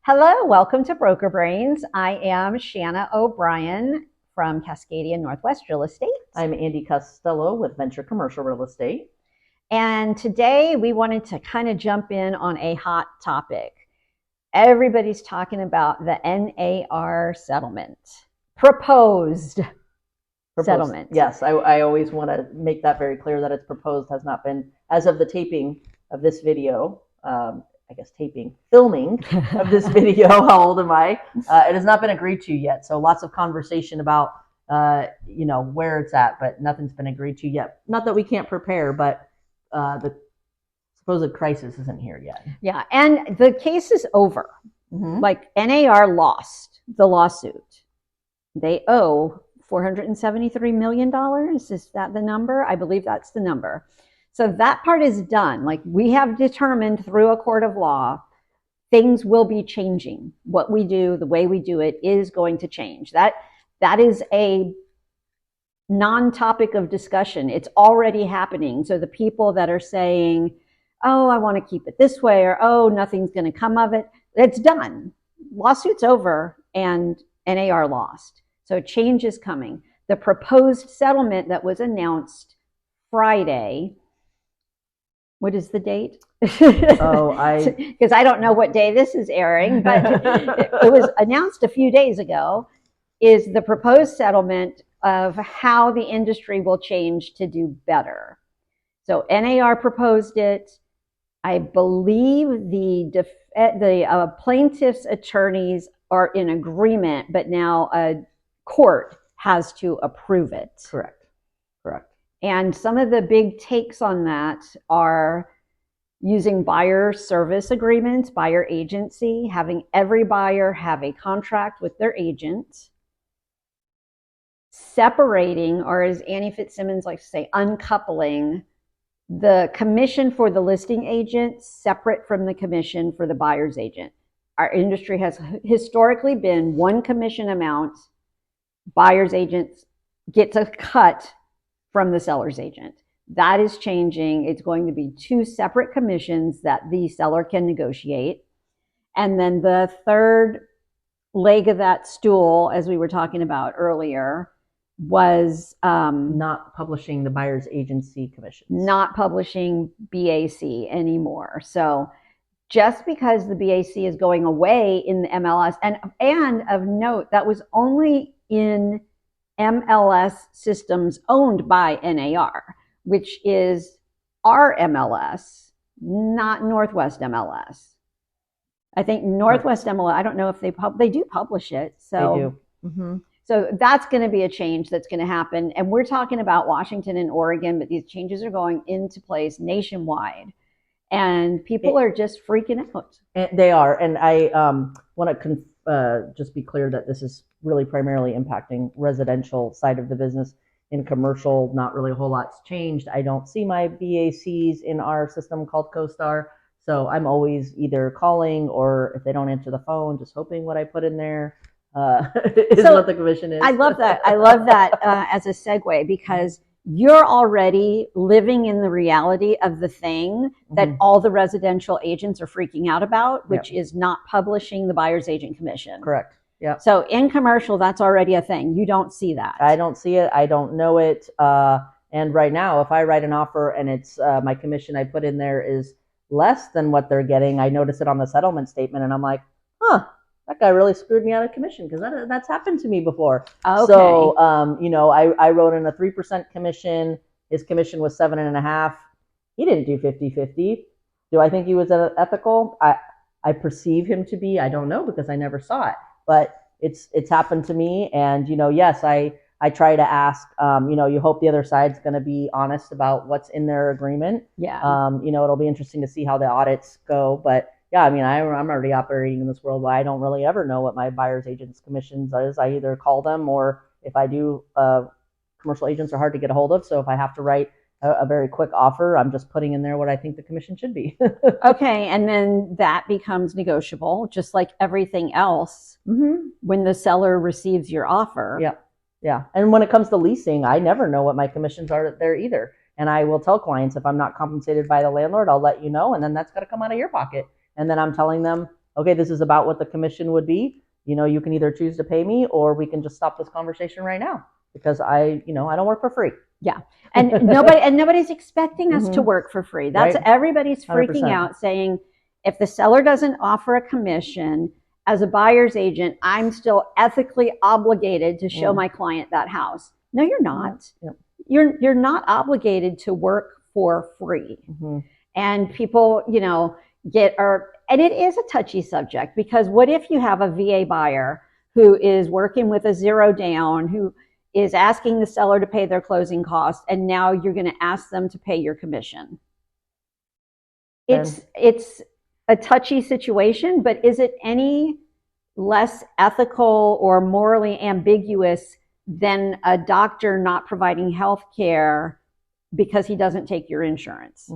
Hello, welcome to Broker Brains. I am Shanna O'Brien from Cascadia Northwest Real Estate. I'm Andy Costello with Venture Commercial Real Estate. And today we wanted to kind of jump in on a hot topic. Everybody's talking about the NAR settlement, proposed settlement. Yes, I always want to make that very clear that it's proposed, has not been, as of the taping of this video, filming of this video, how old am I? It has not been agreed to yet. So lots of conversation about, where it's at, but nothing's been agreed to yet. Not that we can't prepare, but the supposed crisis isn't here yet. Yeah, and the case is over. Mm-hmm. Like NAR lost the lawsuit. They owe $473 million. Is that the number? I believe that's the number. So that part is done. Like we have determined through a court of law, things will be changing. What we do, the way we do it is going to change. That is a non-topic of discussion. It's already happening. So the people that are saying, oh, I want to keep it this way, or oh, nothing's going to come of it, it's done. Lawsuit's over and NAR lost. So change is coming. The proposed settlement that was announced Friday. What is the date? Because I don't know what day this is airing, but it was announced a few days ago, is the proposed settlement of how the industry will change to do better. So NAR proposed it. I believe the plaintiff's attorneys are in agreement, but now a court has to approve it. Correct. And some of the big takes on that are using buyer service agreements, buyer agency, having every buyer have a contract with their agent, separating, or as Annie Fitzsimmons likes to say, uncoupling the commission for the listing agent separate from the commission for the buyer's agent. Our industry has historically been one commission amount, buyer's agents gets a cut from the seller's agent. That is changing. It's going to be two separate commissions that the seller can negotiate. And then the third leg of that stool, as we were talking about earlier, was not publishing the buyer's agency commissions. Not publishing BAC anymore. So just because the BAC is going away in the MLS, and of note, that was only in MLS systems owned by NAR, which is our MLS, not Northwest MLS. I think Northwest MLS, I don't know if they do publish it. So they do. Mm-hmm. So that's going to be a change that's going to happen. And we're talking about Washington and Oregon, but these changes are going into place nationwide. And people are just freaking out. And they are. And I want to just be clear that this is really primarily impacting residential side of the business. In commercial, not really a whole lot's changed. I don't see my BACs in our system called CoStar. So I'm always either calling, or if they don't answer the phone, just hoping what I put in there is what the commission is. I love that. I love that as a segue, because you're already living in the reality of the thing that all the residential agents are freaking out about, which is not publishing the buyer's agent commission. Correct. Yeah. So in commercial, that's already a thing. You don't see that. I don't see it. I don't know it. And right now, if I write an offer and it's my commission I put in there is less than what they're getting, I notice it on the settlement statement, and I'm like, that guy really screwed me out of commission, because that's happened to me before. Okay. So, I wrote in a 3% commission. His commission was 7.5%. He didn't do 50-50. Do I think he was ethical? I perceive him to be. I don't know, because I never saw it. But it's happened to me. And, yes, I try to ask, you hope the other side's going to be honest about what's in their agreement. Yeah. It'll be interesting to see how the audits go. But yeah, I mean, I'm already operating in this world where I don't really ever know what my buyer's agent's commissions is. I either call them, or if I do, commercial agents are hard to get a hold of. So if I have to write a very quick offer, I'm just putting in there what I think the commission should be. Okay. And then that becomes negotiable, just like everything else, when the seller receives your offer. Yeah. Yeah. And when it comes to leasing, I never know what my commissions are there either. And I will tell clients, if I'm not compensated by the landlord, I'll let you know. And then that's got to come out of your pocket. And then I'm telling them, okay, this is about what the commission would be. You can either choose to pay me, or we can just stop this conversation right now, because I don't work for free. Yeah. And nobody's expecting us to work for free. That's Right. everybody's freaking 100%. out, saying if the seller doesn't offer a commission, as a buyer's agent, I'm still ethically obligated to show my client that house. No, you're not. Yep. You're not obligated to work for free. And people, and it is a touchy subject, because what if you have a VA buyer who is working with a zero down, who is asking the seller to pay their closing costs, and now you're going to ask them to pay your commission? It's a touchy situation, but is it any less ethical or morally ambiguous than a doctor not providing health care because he doesn't take your insurance?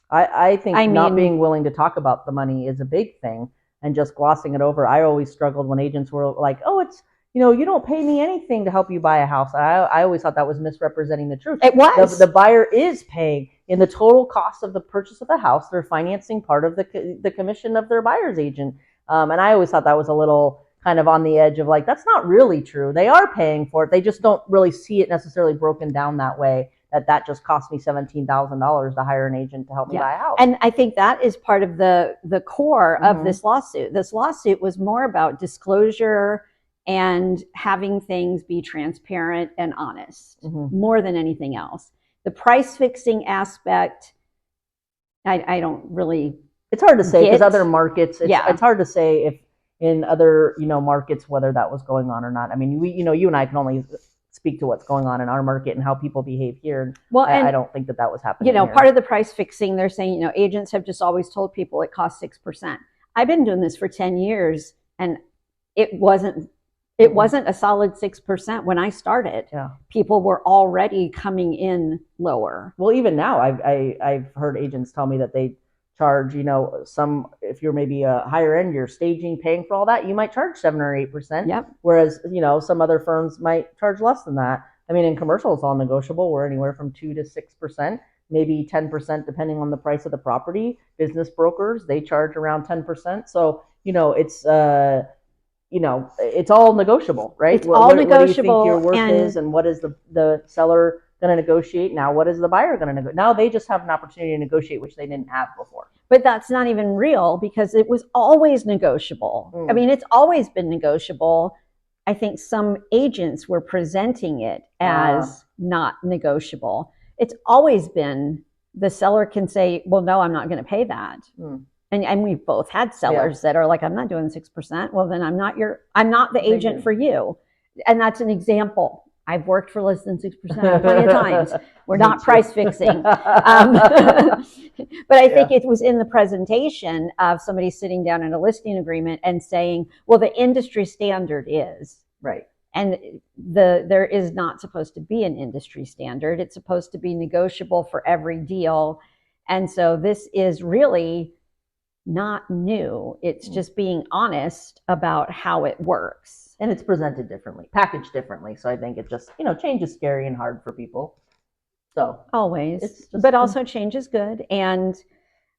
I think not being willing to talk about the money is a big thing, and just glossing it over. I always struggled when agents were like, oh, it's, you don't pay me anything to help you buy a house. I always thought that was misrepresenting the truth. It was. The buyer is paying in the total cost of the purchase of the house. They're financing part of the commission of their buyer's agent. And I always thought that was a little kind of on the edge of like, that's not really true. They are paying for it. They just don't really see it necessarily broken down that way, that just cost me $17,000 to hire an agent to help me buy a house. And I think that is part of the core of this lawsuit. This lawsuit was more about disclosure and having things be transparent and honest, more than anything else. The price fixing aspect, I don't really. It's hard to say, because other markets, it's hard to say if in other markets whether that was going on or not. I mean, you and I can only speak to what's going on in our market and how people behave here. And I don't think that was happening. Part of the price fixing, they're saying, agents have just always told people it costs 6%. I've been doing this for 10 years, and it wasn't a solid 6% when I started. People were already coming in lower. Well, even now, I've heard agents tell me that they charge, some, if you're maybe a higher end, you're staging, paying for all that, you might charge 7 or 8%. Whereas, some other firms might charge less than that. I mean, in commercial, it's all negotiable. We're anywhere from 2 to 6%, maybe 10%, depending on the price of the property. Business brokers, they charge around 10%. So, it's it's all negotiable, right? It's all negotiable. What do you think your worth is, and what is the seller going to negotiate? Now, what is the buyer going to negotiate? Now they just have an opportunity to negotiate, which they didn't have before. But that's not even real, because it was always negotiable. I mean, it's always been negotiable. I think some agents were presenting it as not negotiable. It's always been, the seller can say, well, no, I'm not going to pay that. And we've both had sellers that are like, I'm not doing 6%. Well, then I'm not the agent for you. And that's an example. I've worked for less than 6% plenty of times. We're not price fixing. But I think it was in the presentation of somebody sitting down in a listing agreement and saying, well, the industry standard is. Right. And there is not supposed to be an industry standard. It's supposed to be negotiable for every deal. And so this is really not new. It's just being honest about how it works. And it's presented differently, packaged differently. So I think it just, change is scary and hard for people. So always, but also change is good. And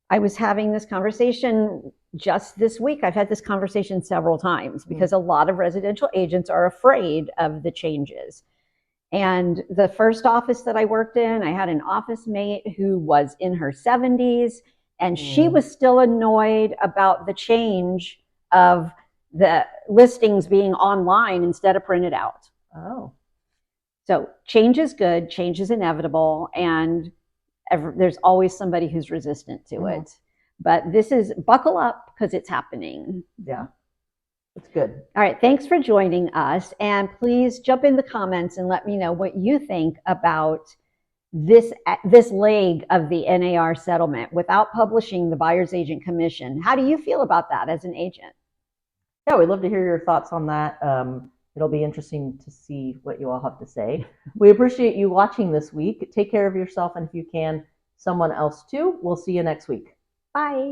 I was having this conversation just this week. I've had this conversation several times, because a lot of residential agents are afraid of the changes. And the first office that I worked in, I had an office mate who was in her 70s, and she was still annoyed about the change of the listings being online instead of printed out. So change is good, change is inevitable, and there's always somebody who's resistant to it. But this is, buckle up, because it's happening. Yeah, it's good. All right, thanks for joining us, and please jump in the comments and let me know what you think about this leg of the NAR settlement without publishing the buyer's agent commission. How do you feel about that as an agent? Yeah, we'd love to hear your thoughts on that. It'll be interesting to see what you all have to say. We appreciate you watching this week. Take care of yourself, and if you can, someone else too. We'll see you next week. Bye.